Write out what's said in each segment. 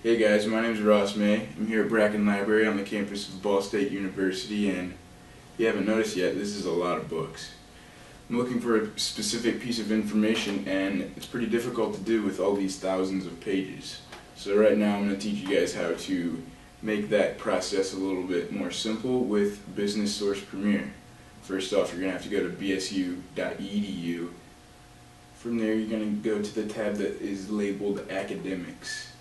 Hey guys, my name is Ross May. I'm here at Bracken Library on the campus of Ball State University, and if you haven't noticed yet, this is a lot of books. I'm looking for a specific piece of information, and it's pretty difficult to do with all these thousands of pages. So right now I'm going to teach you guys how to make that process a little bit more simple with Business Source Premier. First off, you're going to have to go to bsu.edu. From there, you're going to go to the tab that is labeled Academics.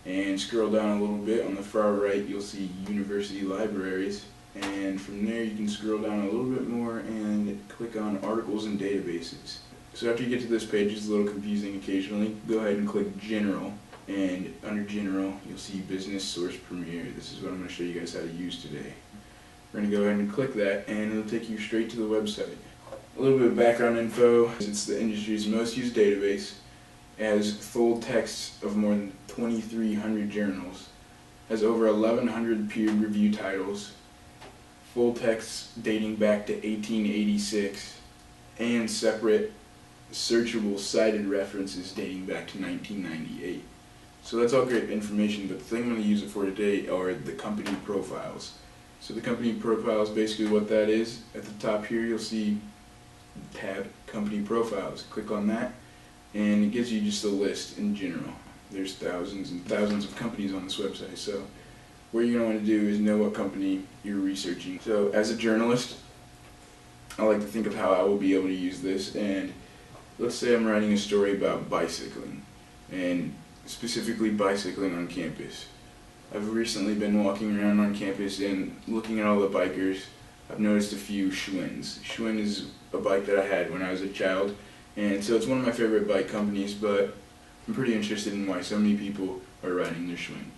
And scroll down a little bit. On the far right, you'll see University Libraries. And from there, you can scroll down a little bit more and click on Articles and Databases. So after you get to this page, it's a little confusing occasionally. Go ahead and click General. And under General, you'll see Business Source Premier. This is what I'm going to show you guys how to use today. We're going to go ahead and click that, and it'll take you straight to the website. A little bit of background info. It's the industry's most used database. It has full texts of more than 2,300 journals, has over 1,100 peer review titles, full texts dating back to 1886, and separate searchable cited references dating back to 1998. So that's all great information, but the thing I'm going to use it for today are the company profiles. So the company profiles, basically what that is, at the top here you'll see tab Company Profiles. Click on that, and it gives you just a list in general. There's thousands and thousands of companies on this website, so what you're going to want to do is know what company you're researching. So as a journalist, I like to think of how I will be able to use this, and let's say I'm writing a story about bicycling, and specifically bicycling on campus. I've recently been walking around on campus and looking at all the bikers. I've noticed a few Schwinn's. Schwinn is a bike that I had when I was a child, and so it's one of my favorite bike companies, but I'm pretty interested in why so many people are riding their Schwinn.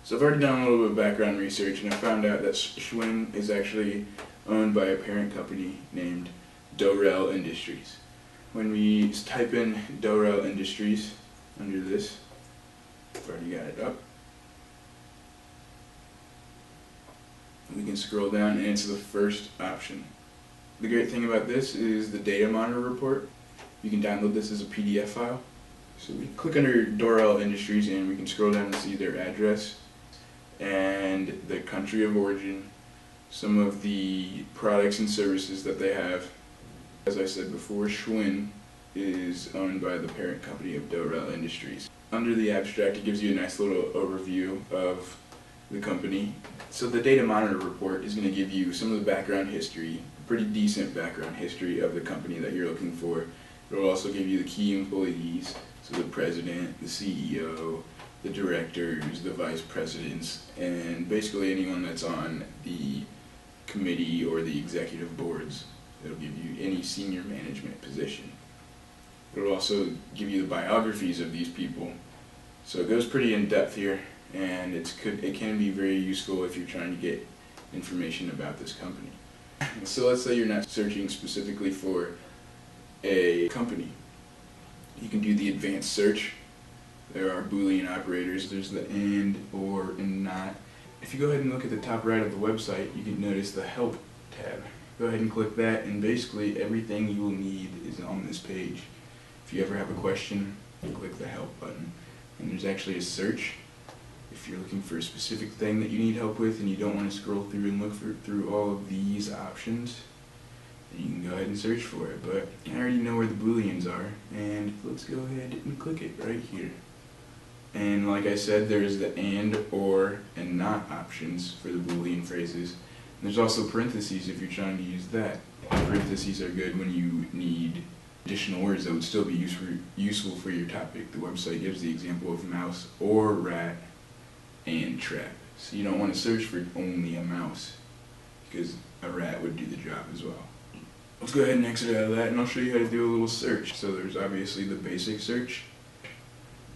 So I've already done a little bit of background research, and I found out that Schwinn is actually owned by a parent company named Dorel Industries. When we type in Dorel Industries under this, I've already got it up, we can scroll down and it's the first option. The great thing about this is the data monitor report. You can download this as a PDF file. So we click under Dorel Industries and we can scroll down and see their address and the country of origin, some of the products and services that they have. As I said before, Schwinn is owned by the parent company of Dorel Industries. Under the abstract, it gives you a nice little overview of the company. So the data monitor report is going to give you some of the background history, pretty decent background history of the company that you're looking for. It will also give you the key employees, so the president, the CEO, the directors, the vice presidents, and basically anyone that's on the committee or the executive boards. It'll give you any senior management position. It'll also give you the biographies of these people. So it goes pretty in depth here, and it can be very useful if you're trying to get information about this company. So let's say you're not searching specifically for a company. You can do the advanced search. There are Boolean operators. There's the and, or, and not. If you go ahead and look at the top right of the website, you can notice the Help tab. Go ahead and click that, and basically everything you will need is on this page. If you ever have a question, click the Help button. And there's actually a search. If you're looking for a specific thing that you need help with and you don't want to scroll through and look through all of these options, then you can go ahead and search for it. But I already know where the Booleans are, and let's go ahead and click it right here. And like I said, there's the and, or, and not options for the Boolean phrases. And there's also parentheses if you're trying to use that. Parentheses are good when you need additional words that would still be useful for your topic. The website gives the example of mouse or rat and trap. So you don't want to search for only a mouse, because a rat would do the job as well. Let's go ahead and exit out of that, and I'll show you how to do a little search. So there's obviously the basic search.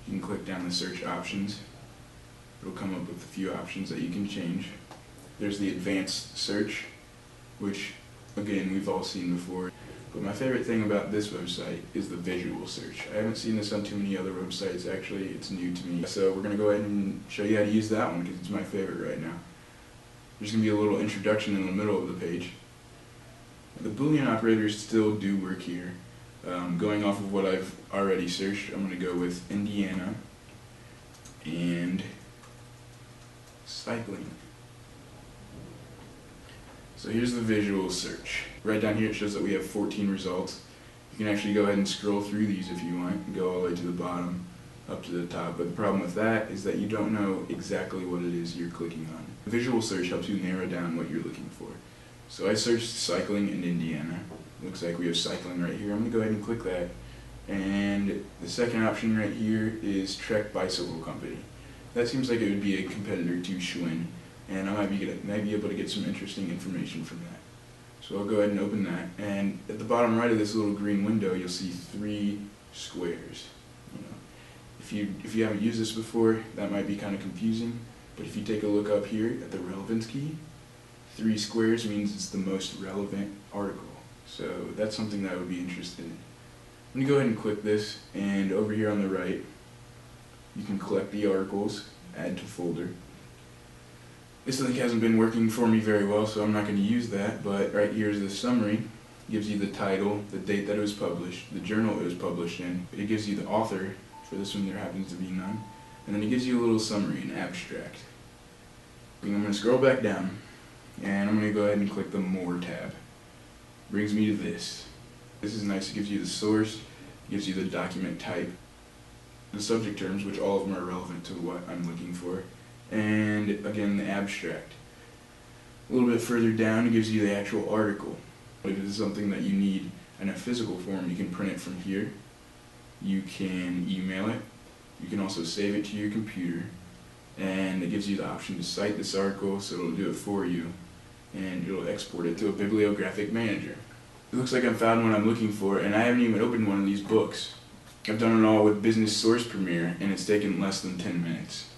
You can click down the search options. It'll come up with a few options that you can change. There's the advanced search, which again we've all seen before. But my favorite thing about this website is the visual search. I haven't seen this on too many other websites, actually. It's new to me. So we're going to go ahead and show you how to use that one, because it's my favorite right now. There's going to be a little introduction in the middle of the page. The Boolean operators still do work here. Going off of what I've already searched, I'm going to go with Indiana. cycling. So here's the visual search. Right down here it shows that we have 14 results. You can actually go ahead and scroll through these if you want, and go all the way to the bottom, up to the top. But the problem with that is that you don't know exactly what it is you're clicking on. Visual search helps you narrow down what you're looking for. So I searched cycling in Indiana. Looks like we have cycling right here. I'm going to go ahead and click that. And the second option right here is Trek Bicycle Company. That seems like it would be a competitor to Schwinn, and I might be able to get some interesting information from that. So I'll go ahead and open that, and at the bottom right of this little green window you'll see 3 squares. If you haven't used this before, that might be kind of confusing, but if you take a look up here at the relevance key, 3 squares means it's the most relevant article. So that's something that I would be interested in. I'm going to go ahead and click this, and over here on the right, you can collect the articles, add to folder. This link hasn't been working for me very well, so I'm not going to use that, but right here is the summary. It gives you the title, the date that it was published, the journal it was published in. It gives you the author. For this one there happens to be none. And then it gives you a little summary, an abstract. I'm going to scroll back down, and I'm going to go ahead and click the More tab. Brings me to this. This is nice. It gives you the source, it gives you the document type, the subject terms, which all of them are relevant to what I'm looking for, and again the abstract. A little bit further down it gives you the actual article. If it's something that you need in a physical form, you can print it from here. You can email it. You can also save it to your computer, and it gives you the option to cite this article, so it'll do it for you, and it'll export it to a bibliographic manager. It looks like I've found what I'm looking for, and I haven't even opened one of these books. I've done it all with Business Source Premier, and it's taken less than 10 minutes.